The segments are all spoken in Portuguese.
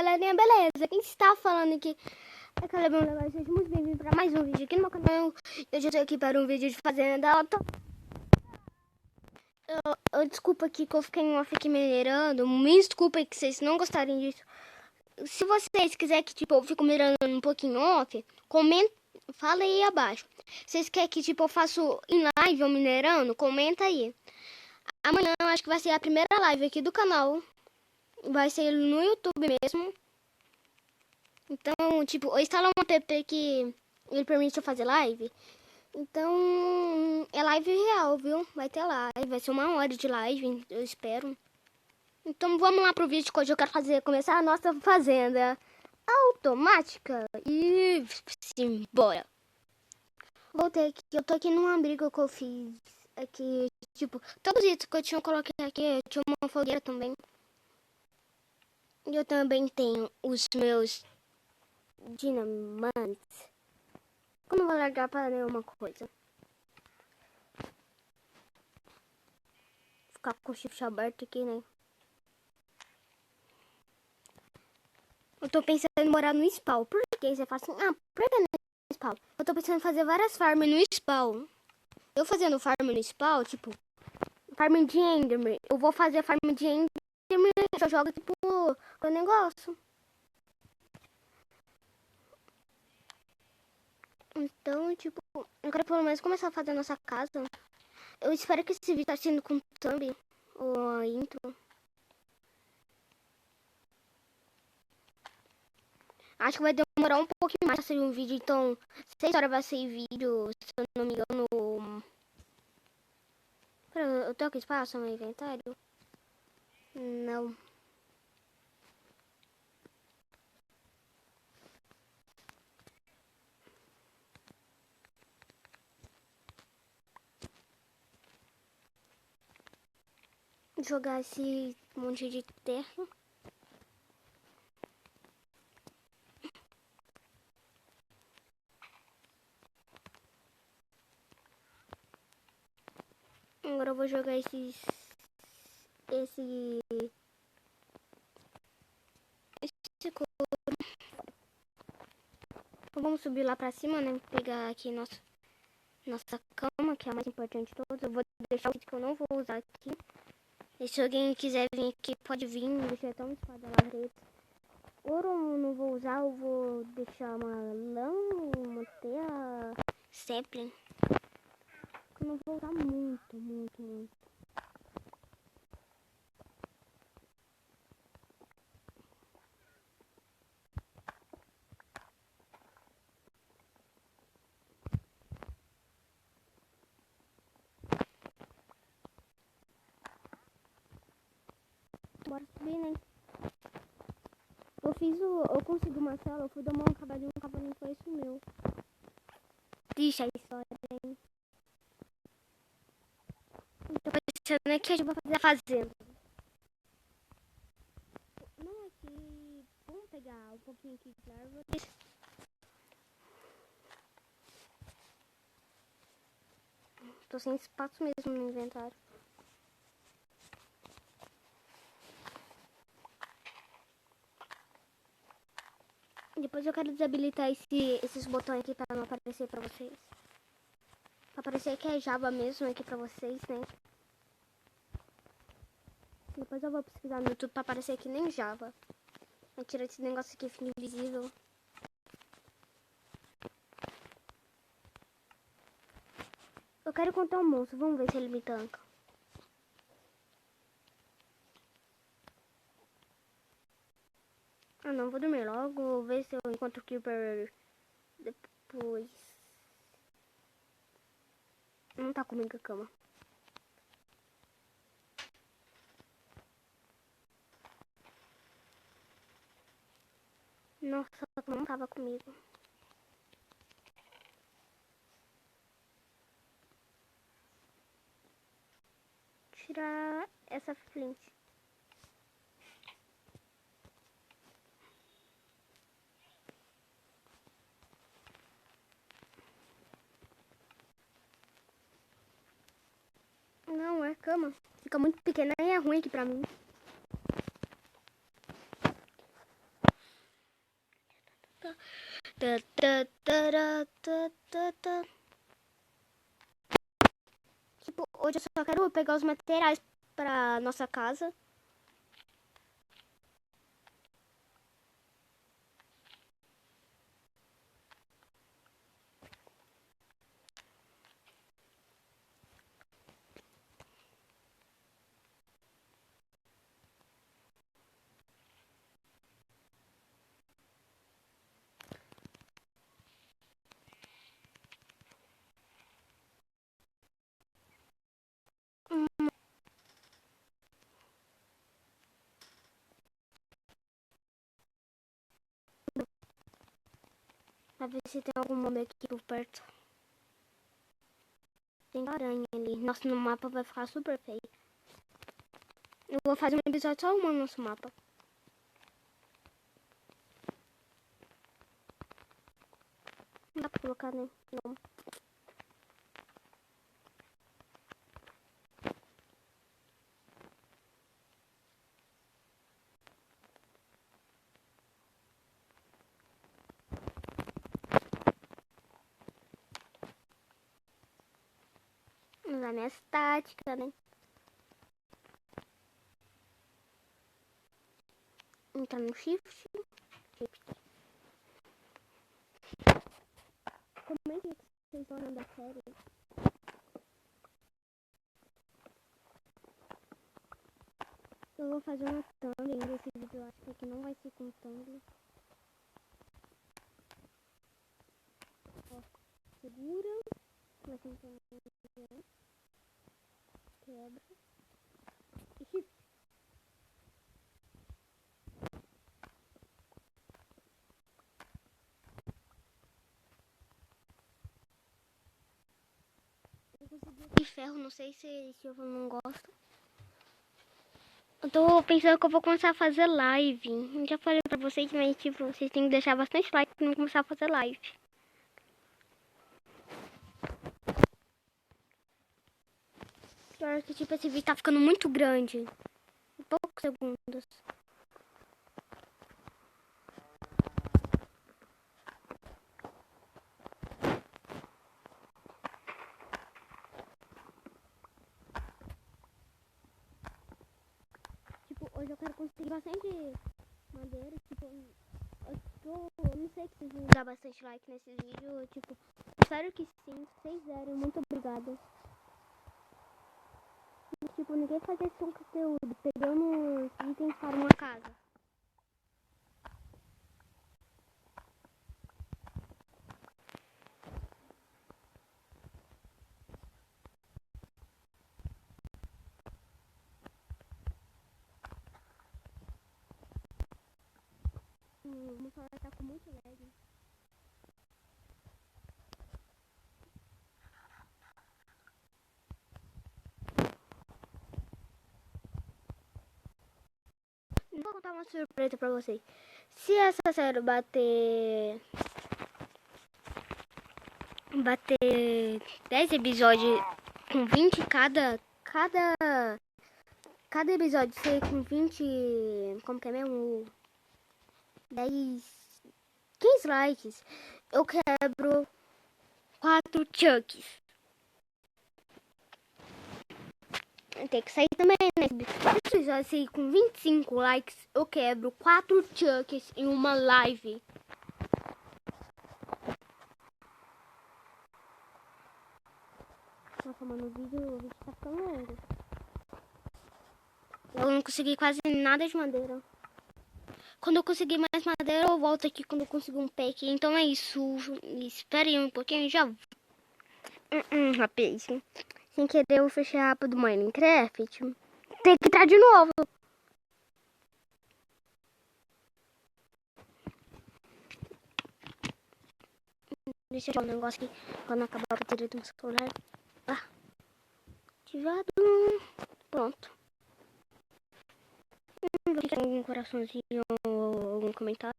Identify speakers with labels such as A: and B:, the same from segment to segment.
A: galerinha, beleza? Quem está falando aqui é Calebão Legal, seja muito bem-vindo para mais um vídeo aqui no meu canal. Eu já estou aqui para um vídeo de fazenda. Desculpa aqui que eu fiquei em off aqui minerando. Me desculpa aí que vocês não gostarem disso. Se vocês quiserem que tipo eu fico mirando um pouquinho off, comenta, fala aí abaixo. Se vocês querem que tipo eu faço em live ou minerando, comenta aí. Amanhã eu acho que vai ser a primeira live aqui do canal. Vai ser no YouTube mesmo. Então, tipo, eu instalo um app que ele permite eu fazer live. Então, é live real, viu? Vai ter live, vai ser 1 hora de live, eu espero. Então, vamos lá pro vídeo que hoje eu quero começar a nossa fazenda automática. E simbora. Voltei aqui, eu tô aqui num abrigo que eu fiz aqui, tipo, todos os itens que eu tinha, eu coloquei aqui, eu tinha uma fogueira também. E eu também tenho os meus dinamantes. Eu não vou largar para nenhuma coisa. Ficar com o shift aberto aqui, né? Eu tô pensando em morar no spawn. Por que você fala assim? Ah, por que no spawn? Eu tô pensando em fazer várias farms no spawn. Eu fazendo farm no spawn, tipo, farm de Enderman. Eu vou fazer farm de Enderman. Eu jogo, tipo, o negócio. Então, tipo, eu quero pelo menos começar a fazer a nossa casa. Eu espero que esse vídeo tá sendo com thumb ou a intro. Acho que vai demorar um pouquinho mais pra sair um vídeo, então 6 horas vai sair vídeo, se eu não me engano. Pera, eu tenho aqui espaço no meu inventário? Não. Jogar esse monte de terra. Agora eu vou jogar esse couro. Então vamos subir lá pra cima, né? Pegar aqui nossa cama, que é a mais importante de todas. Eu vou deixar o item que eu não vou usar aqui. E se alguém quiser vir aqui, pode vir. Deixa até uma espada lá preta. Ouro eu não vou usar, eu vou deixar uma lã, uma teia, sapling. Eu não vou usar muito. Bora subir, né? Eu consegui uma cela, eu fui dar uma cavalinho, um cavalinho foi isso meu. Deixa a história, hein? Tô pensando que a gente vai fazer a fazenda. Não, aqui... Vamos pegar um pouquinho aqui de árvores. Tô sem espaço mesmo no inventário. Depois eu quero desabilitar esses botões aqui pra não aparecer pra vocês. Pra aparecer que é Java mesmo aqui pra vocês, né? Depois eu vou pesquisar no YouTube pra aparecer aqui nem Java. Vai tirar esse negócio aqui, fica invisível. Eu quero encontrar um monstro, vamos ver se ele me tanca. Ah não, vou dormir logo, vou ver se eu encontro o Creeper depois. Não tá comigo a cama. Nossa, não tava comigo. Tirar essa flint. Não, é cama. Fica muito pequena e é ruim aqui pra mim. Tá, tá, tará, tá, tá, tá. Tipo, hoje eu só quero pegar os materiais pra nossa casa. Pra ver se tem algum mob aqui por perto. Tem aranha ali. Nossa, no mapa vai ficar super feio. Eu vou fazer um episódio só no nosso mapa. Não dá pra colocar, né? Não. Vamos usar minhas táticas, né? Entrar no shift. Como é que vocês estão olhando a série? Eu vou fazer uma thumb desse vídeo. Eu acho que aqui não vai ser com thumb. Ó, segura. Vai ser um thumb. Quebra. E shift. Eu consegui de ferro, não sei se eu não gosto. Eu tô pensando que eu vou começar a fazer live. Eu já falei pra vocês, mas tipo, vocês têm que deixar bastante like pra eu começar a fazer live. Pior que tipo, esse vídeo tá ficando muito grande. Em poucos segundos. Tipo, hoje eu quero conseguir bastante madeira. Tipo, eu não sei se vocês vão dar bastante like nesse vídeo. Tipo, espero que sim. Se vocês derem, muito obrigada. Tipo, ninguém faz esse conteúdo. Pegando itens para uma casa. Vamos falar que tá com muito lag. Vou contar uma surpresa pra vocês. Se essa série bater 10 episódios com 20 cada episódio ser com 20, como que é mesmo? 10, 15 likes, eu quebro 4 chucks. Tem que sair também, né? Se o episódio sair com 25 likes, eu quebro 4 chucks em uma live. Nossa, mano, o vídeo tá ficando longo. Eu não consegui quase nada de madeira. Quando eu conseguir mais madeira, eu volto aqui quando eu conseguir um pack. Então é isso. Espere aí um pouquinho e já. Rapaz. Sem querer, eu fechei a aba do Minecraft. Tem que entrar de novo. Deixa eu tirar um negócio aqui. Quando acabar a bateria do celular. Ah. Ativado. Pronto. Vou deixar algum coraçãozinho ou algum comentário.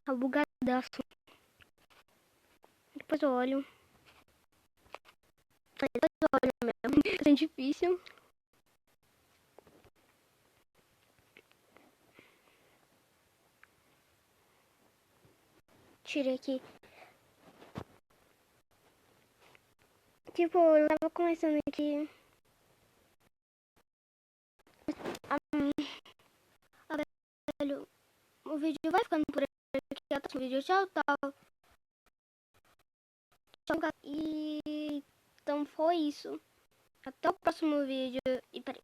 A: Tá bugadaço. Depois eu olho. Depois eu olho mesmo. Tá difícil. tirei aqui. Tipo, eu tava começando aqui. Velho, o vídeo vai ficando por aqui. Até o vídeo. Tchau, tchau. Tchau. E então foi isso. Até o próximo vídeo. E peraí.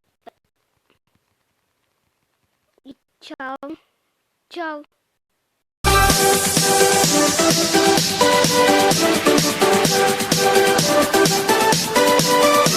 A: E tchau. Tchau.